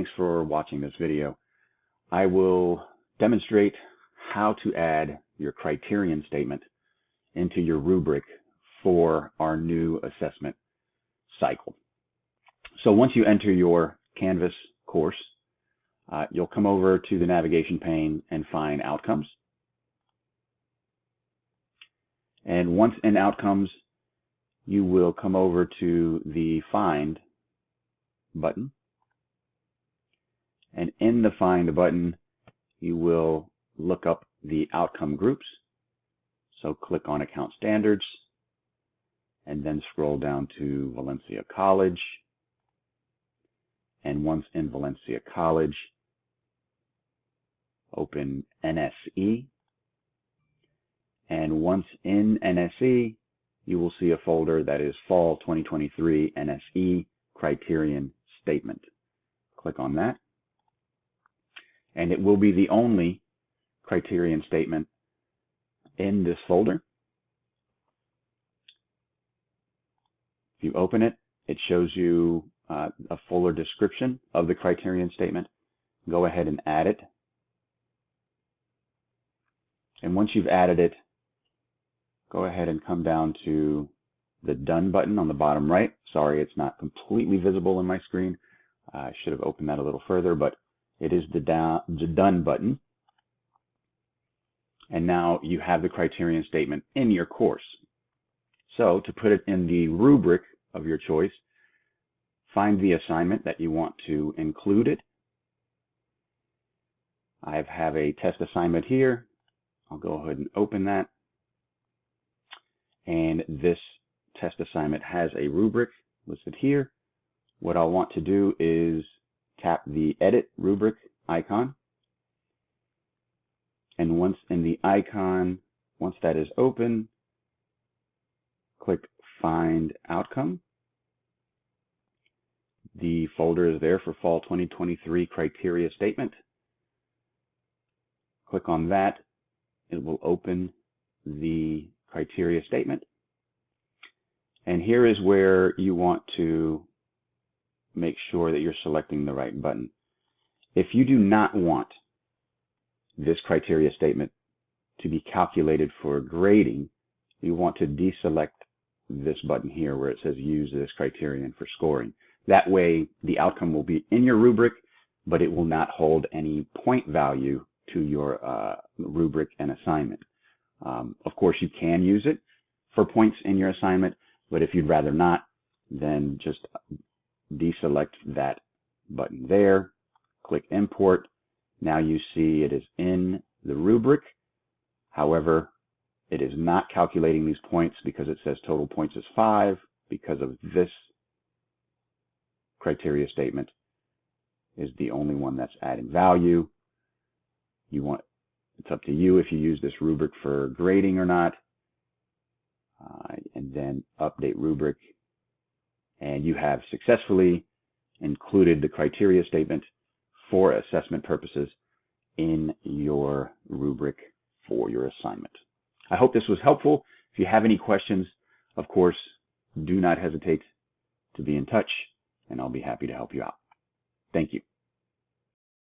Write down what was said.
thanks for watching this video. I will demonstrate how to add your criterion statement into your rubric for our new assessment cycle. So once you enter your Canvas course, you'll come over to the navigation pane and find Outcomes. And once in Outcomes, you will come over to the Find button. And in the Find button, you will look up the outcome groups. So click on Account Standards, and then scroll down to Valencia College. And once in Valencia College, open NSE. And once in NSE, you will see a folder that is Fall 2023 NSE Criterion Statement. Click on that. And it will be the only criterion statement in this folder. If you open it, it shows you a fuller description of the criterion statement. Go ahead and add it. And once you've added it, go ahead and come down to the Done button on the bottom right. Sorry, it's not completely visible in my screen. I should have opened that a little further, but it is the Done button. And now you have the criterion statement in your course. So to put it in the rubric of your choice, find the assignment that you want to include it. I have a test assignment here. I'll go ahead and open that. And this test assignment has a rubric listed here. What I'll want to do is tap the Edit Rubric icon. And once in the icon, once that is open, click Find Outcome. The folder is there for Fall 2023 Criteria Statement. Click on that. It will open the criteria statement. And here is where you want to make sure that you're selecting the right button. If you do not want this criteria statement to be calculated for grading, you want to deselect this button here where it says Use this criterion for scoring. That way the outcome will be in your rubric, but it will not hold any point value to your rubric and assignment. Of course, you can use it for points in your assignment, but if you'd rather not, then just deselect that button there. Click Import. Now you see it is in the rubric. However, it is not calculating these points because it says total points is 5 because of this criteria statement is the only one that's adding value. It's up to you if you use this rubric for grading or not. And then update rubric. And you have successfully included the criteria statement for assessment purposes in your rubric for your assignment. I hope this was helpful. If you have any questions, of course, do not hesitate to be in touch, and I'll be happy to help you out. Thank you.